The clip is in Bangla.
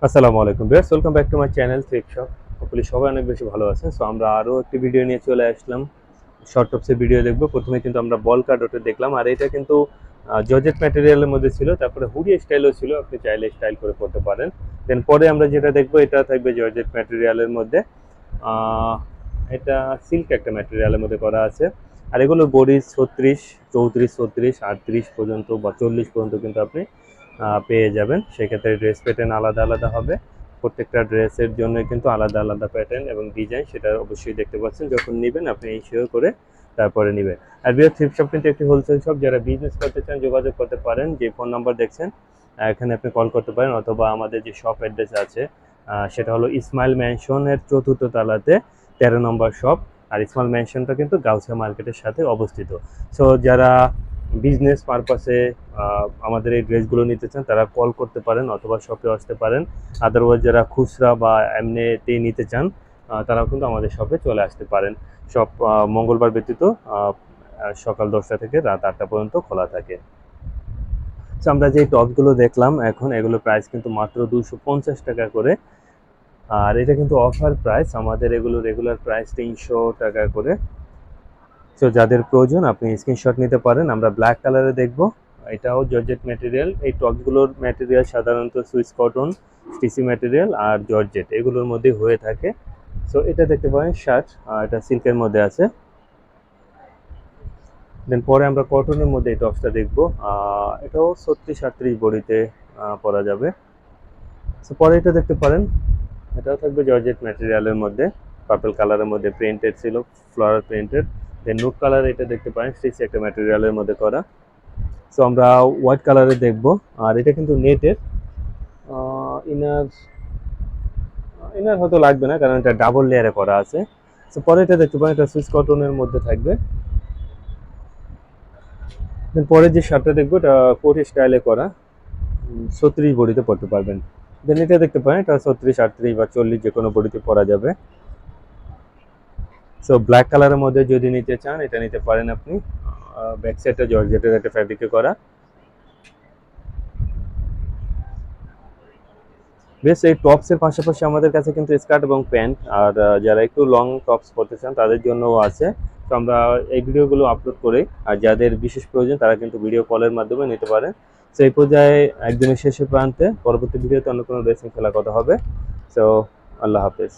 আসসালামু আলাইকুম viewers, welcome back to my channel thrift shop. Hopefully সবাই অনেক বেশি ভালো আছেন। সো আমরা আরও একটি ভিডিও নিয়ে চলে আসলাম। শর্ট টপসের ভিডিও দেখবো। প্রথমে কিন্তু আমরা বল কাট ওটা দেখলাম, আর এটা কিন্তু জর্জেট ম্যাটেরিয়ালের মধ্যে ছিল, তারপরে হুডি স্টাইলও ছিল, আপনি চাইলে স্টাইল করে পড়তে পারেন। দেন পরে আমরা যেটা দেখবো এটা থাকবে জর্জেট ম্যাটেরিয়ালের মধ্যে। আহ, এটা সিল্ক একটা ম্যাটেরিয়ালের মধ্যে করা আছে। আর এগুলো বডি 36, 34, 36, 38 পর্যন্ত বা 40 পর্যন্ত কিন্তু আপনি পেয়ে যাবেন। সেক্ষেত্রে ড্রেস প্যাটার্ন আলাদা আলাদা হবে। প্রত্যেকটা ড্রেসের জন্য কিন্তু আলাদা আলাদা প্যাটার্ন এবং ডিজাইন, সেটা অবশ্যই দেখতে পাচ্ছেন। যখন নেবেন আপনি ইনশিওর করে তারপরে নেবেন। আর বিয়ার থ্রিফট শপ কিন্তু একটি হোলসেল শপ। যারা বিজনেস করতে চান যোগাযোগ করতে পারেন, যে ফোন নাম্বার দেখছেন এখানে আপনি কল করতে পারেন, অথবা আমাদের যে শপ অ্যাড্রেস আছে সেটা হলো ইসমাইল ম্যানশনের 4th তলাতে 13 নম্বর শপ। আর ইসমাইল ম্যানশনটা কিন্তু গাউসিয়া মার্কেটের সাথে অবস্থিত। সো যারা বিজনেস পারপাসে আমাদের এই ড্রেসগুলো নিতে চান তারা কল করতে পারেন অথবা শপে আসতে পারেন। আদারওয়াইজ যারা খুচরা বা এমনিতেই নিতে চান তারাও কিন্তু আমাদের শপে চলে আসতে পারেন। শপ মঙ্গলবার ব্যতীত সকাল 10টা থেকে রাত 8টা পর্যন্ত খোলা থাকে। তো আমরা যে টপগুলো দেখলাম এখন, এগুলো প্রাইস কিন্তু মাত্র 250 টাকা করে। আর এটা কিন্তু অফার প্রাইস, আমাদের এগুলো রেগুলার প্রাইস 300 টাকা করে। সো যাদের প্রয়োজন আপনি স্ক্রিনশট নিতে পারেন। আমরা ব্ল্যাক কালারে দেখব, এটাও জর্জেট ম্যাটেরিয়াল। এই টপগুলোর ম্যাটেরিয়াল সাধারণত সুইস কটন, স্টিসি ম্যাটেরিয়াল আর জর্জেট এগুলোর মধ্যে হয়ে থাকে। সো এটা দেখতে পারেন শার্ট, এটা সিল্কের মধ্যে আছে। দেন পরে আমরা কটনের মধ্যে এই টপসটা দেখবো, এটাও 36-38 বডিতে পরা যাবে। সো পরে এটা দেখতে পারেন, এটাও থাকবে জর্জেট ম্যাটেরিয়ালের মধ্যে, পার্পল কালারের মধ্যে প্রিন্টেড ছিল, ফ্লোরাল প্রিন্টেড। দেন নুট কালার এটা দেখতে পারেন, স্টিচ একটা ম্যাটেরিয়ালের মধ্যে করা। সো আমরা হোয়াইট কালারে দেখব। আর এটা কিন্তু নেটের। ইনার ইনার হয়তো লাগবে না, কারণ এটা ডাবল লেয়ারে করা আছে। সো পরে এটা দেখতে পারেন, এটা সুইস কটনের মধ্যে থাকবে। দেন পরে যে শার্টটা দেখবো এটা কোট স্টাইলে করা, 36 বডিতে পরতে পারবেন। দেন এটা দেখতে পারেন, এটা 36, 38 বা 40 যে কোনো বডিতে পরা যাবে। সো ব্ল্যাক কালারের মধ্যে যদি নিতে চান এটা নিতে পারেন আপনি। ব্যাক সাইডটা জর্জেটের একটা ফ্যাব্রিকে করা। বেশ, এই টপসের পাশাপাশি আমাদের কাছে কিন্তু স্কার্ট এবং প্যান্ট, আর যারা একটু লং টপস পরতে চান তাদের জন্যও আছে। তো আমরা এই ভিডিওগুলো আপলোড করি, আর যাদের বিশেষ প্রয়োজন তারা কিন্তু ভিডিও কলের মাধ্যমে নিতে পারেন। তো এই পর্যায়ে একদমই শেষে প্রান্তে পরবর্তী ভিডিওতে অন্য কোনো ড্রেসিং খেলা কথা হবে। সো আল্লাহ হাফেজ।